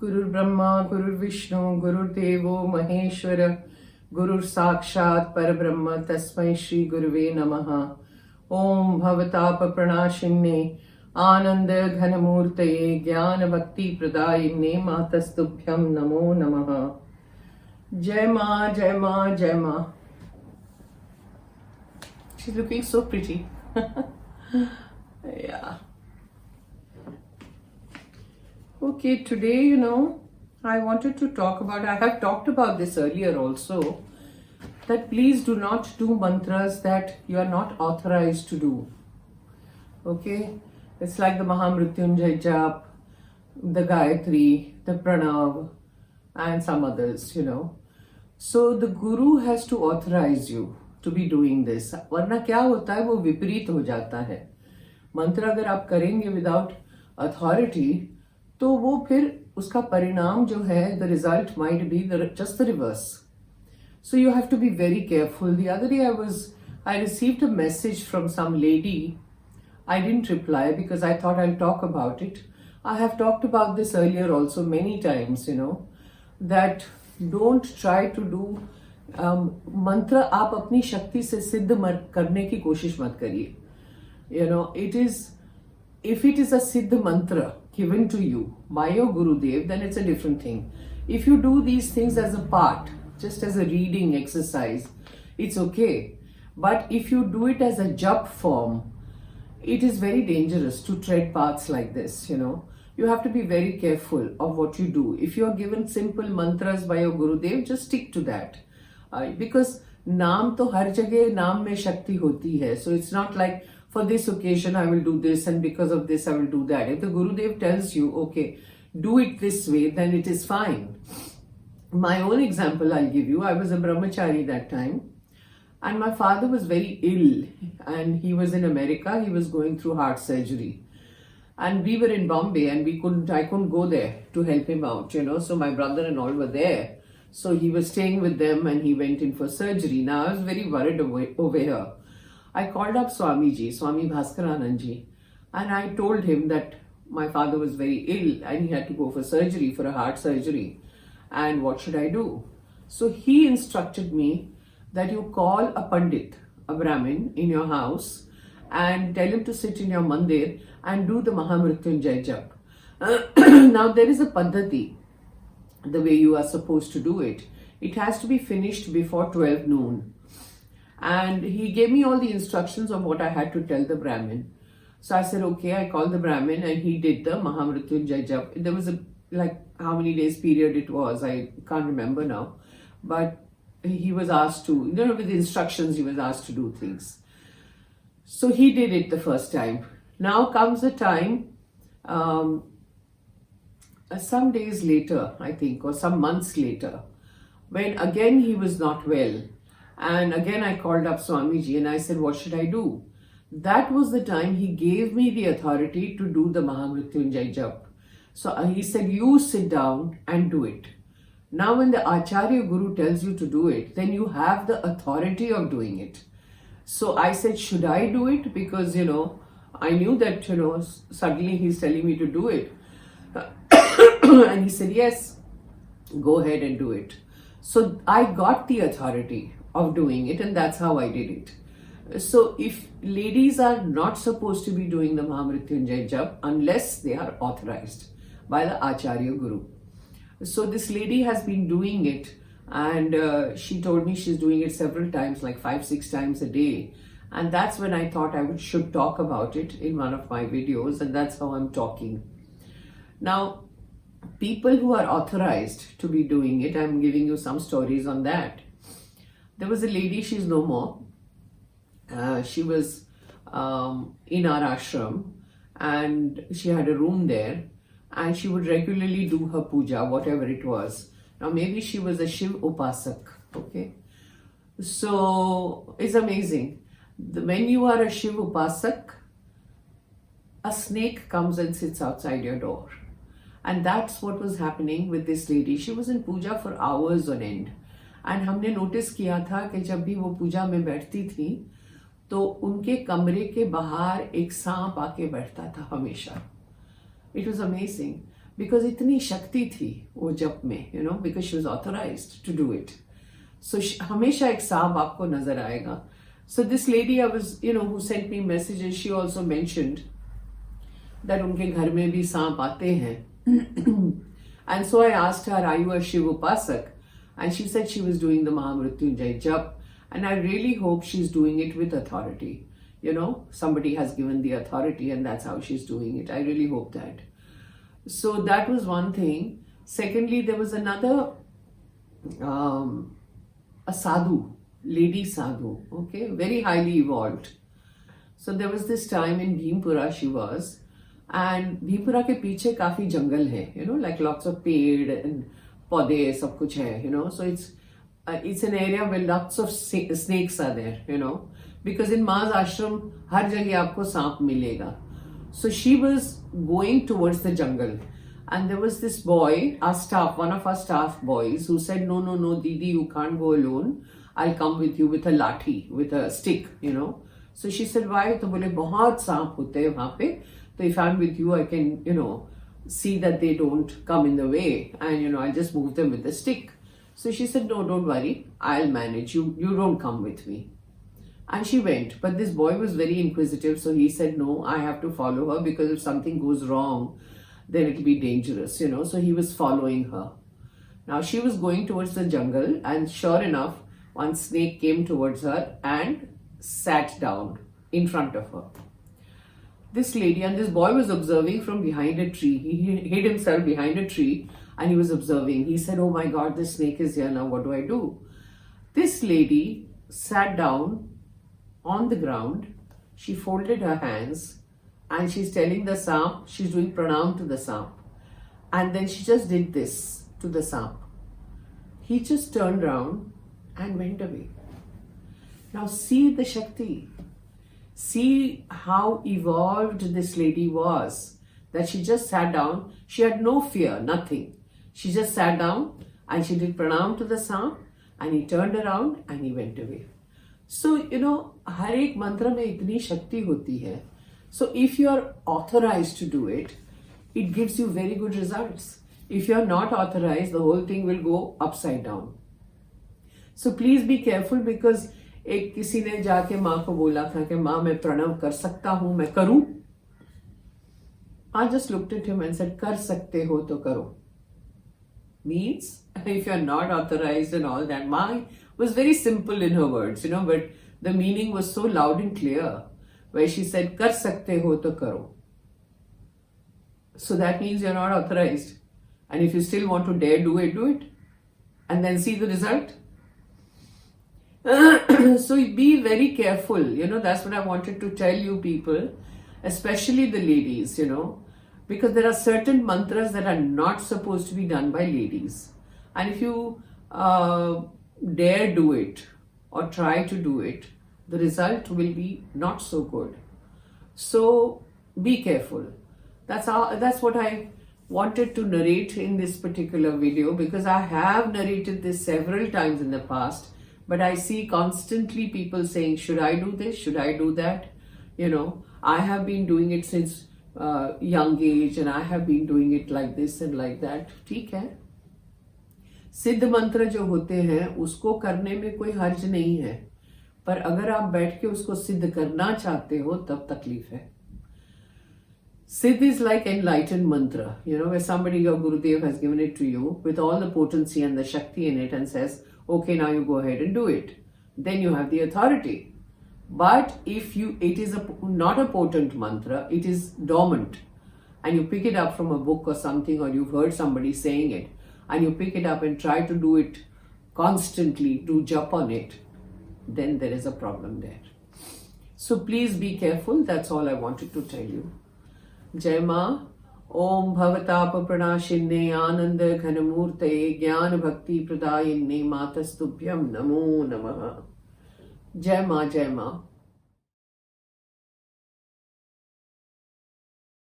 Guru Brahma, Guru Vishnu, Guru Devo Maheshwara, Guru Sakshat Parabrahma, Tasmai Shri Guruve Namaha. Om Bhavatapa Pranashinne, Ananda Ghanamurtaye, Jnana Bhakti Pradayinne, Matastubhyam Namo Namaha. Jai Ma, Jai Ma, Jai Ma. She's looking so pretty. Yeah. Okay, today, I wanted to talk about, I have talked about this earlier also, that please do not do mantras that you are not authorized to do. Okay? It's like the Mahamrityunjay Jap, the Gayatri, the Pranav, and some others, So the Guru has to authorize you to be doing this. वरना क्या होता है वो विपरीत हो जाता है. मंत्र अगर आप करेंगे without authority, तो वो फिर उसका परिणाम जो है, the result might be just the reverse. So you have to be very careful. The other day I received a message from some lady. I didn't reply because I thought I'll talk about it. I have talked about this earlier also many times, that don't try to do मंत्र आप अपनी शक्ति से सिद्ध करने की कोशिश मत करिए. If it is a siddha mantra given to you by your Gurudev, then it's a different thing. If you do these things as a part, just as a reading exercise, it's okay. But if you do it as a jap form, it is very dangerous to tread paths like this, You have to be very careful of what you do. If you are given simple mantras by your Gurudev, just stick to that. Because naam to har jagah naam mein shakti hoti hai. So it's not like for this occasion I will do this and because of this I will do that. If the Gurudev tells you, okay, do it this way, then it is fine. My own example I'll give you. I was a brahmachari that time and my father was very ill and he was in America. He was going through heart surgery and we were in Bombay and I couldn't go there to help him out, So my brother and all were there. So he was staying with them and he went in for surgery. Now I was very worried over here. I called up Swamiji, Swami Bhaskaranandji, and I told him that my father was very ill and he had to go for surgery, for a heart surgery. And what should I do? So he instructed me that you call a Pandit, a Brahmin, in your house and tell him to sit in your mandir and do the Mahamrityunjay Jap. Now there is a Paddhati, the way you are supposed to do it. It has to be finished before 12 noon. And he gave me all the instructions of what I had to tell the Brahmin. So I said, okay, I called the Brahmin and he did the Mahamrityunjay Jap. There was how many days period it was, I can't remember now. But he was asked to, with the instructions he was asked to do things. So he did it the first time. Now comes the time, some days later, I think, or some months later, when again he was not well. And again I called up Swamiji and I said, what should I do? That was the time he gave me the authority to do the Mahamrityunjay Jap. So he said, you sit down and do it. Now when the Acharya Guru tells you to do it, then you have the authority of doing it. So I said, should I do it? Because, I knew that, suddenly he's telling me to do it. And he said, yes, go ahead and do it. So I got the authority of doing it and that's how I did it. So if ladies are not supposed to be doing the Mahamrityunjay Jap unless they are authorized by the Acharya Guru. So this lady has been doing it and she told me she's doing it several times, like 5-6 times a day. And that's when I thought I should talk about it in one of my videos, and that's how I'm talking. Now, people who are authorized to be doing it, I'm giving you some stories on that. There was a lady, she's no more. She was in our ashram and she had a room there and she would regularly do her puja, whatever it was. Now maybe she was a Shiv Upasak, okay? So it's amazing. When you are a Shiv Upasak, a snake comes and sits outside your door. And that's what was happening with this lady. She was in puja for hours on end. And हमने notice किया था कि जब भी वो पूजा में बैठती थी तो उनके कमरे के बाहर एक सांप आके बैठता था हमेशा. It was amazing. because इतनी शक्ति थी वो जप में, because she was authorized to do it. So हमेशा एक सांप आपको नजर आएगा. So this lady I was, who sent me messages, she also mentioned that उनके घर में भी सांप आते हैं. And so I asked her, are you a Shiv Upasak? And she said she was doing the Mahamrityunjay Jap. And I really hope she's doing it with authority. Somebody has given the authority and that's how she's doing it. I really hope that. So that was one thing. Secondly, there was another, a sadhu, lady sadhu, okay, very highly evolved. So there was this time in Bhimpura she was, and Bhimpura के पीछे काफी जंगल है, like lots of पेड़ and पौधे सब कुछ है, so it's an area where lots of snakes are there, because in Ma's ashram हर जगह आपको सांप मिलेगा. So she was going towards the jungle, and there was this boy, one of our staff boys, who said, no, Didi, you can't go alone. I'll come with you with a lathi, with a stick, So she said, why? तो बोले बहुत सांप होते हैं वहाँ पे. So if I'm with you, I can, see that they don't come in the way, and I'll just move them with a stick. So she said, no, don't worry, I'll manage. You don't come with me. And she went, but this boy was very inquisitive, so he said, no, I have to follow her, because if something goes wrong, then it'll be dangerous, so he was following her. Now she was going towards the jungle, and sure enough, one snake came towards her and sat down in front of her. This lady, and this boy was observing from behind a tree. He hid himself behind a tree and he was observing. He said, oh my God, this snake is here now, what do I do? This lady sat down on the ground. She folded her hands and she's telling the Samp, she's doing pranam to the Samp. And then she just did this to the Samp. He just turned around and went away. Now see the Shakti. See how evolved this lady was, that she just sat down. She had no fear, nothing. She just sat down and she did pranam to the Samp, and he turned around and he went away. So, हर एक मंत्र में इतनी शक्ति होती है. So if you are authorized to do it, it gives you very good results. If you are not authorized, the whole thing will go upside down. So please be careful, because एक किसी ने जाके माँ को बोला था कि माँ मैं प्रणव कर सकता हूँ, मैं करूँ? I just looked at him and said, कर सकते हो तो करो. Means, if you are not authorized and all that. Ma was very simple in her words, but the meaning was so loud and clear, where she said, कर सकते हो तो करो. So that means you're not authorized. And if you still want to dare do it. And then see the result. So be very careful, that's what I wanted to tell you people, especially the ladies, because there are certain mantras that are not supposed to be done by ladies. And if you dare do it or try to do it, the result will be not so good. So be careful. That's what I wanted to narrate in this particular video, because I have narrated this several times in the past. But I see constantly people saying, should I do this? Should I do that? I have been doing it since young age, and I have been doing it like this and like that. ठीक है. सिद्ध मंत्र जो होते हैं उसको करने में कोई हर्ज नहीं है, पर अगर आप बैठ के उसको सिद्ध करना चाहते हो तब तकलीफ है. Siddh is like enlightened mantra, where somebody, your Gurudev has given it to you with all the potency and the Shakti in it and says, okay, now you go ahead and do it. Then you have the authority. But if it is not a potent mantra, it is dormant, and you pick it up from a book or something, or you've heard somebody saying it, and you pick it up and try to do it constantly, do jap on it, then there is a problem there. So please be careful. That's all I wanted to tell you. Jai Ma. Om Bhavatapa Pranashinne Ananda Ghanamurtaye Jnana Bhakti Pradayinne Matastubhyam Namo Namaha. Jai Ma, Jai Ma.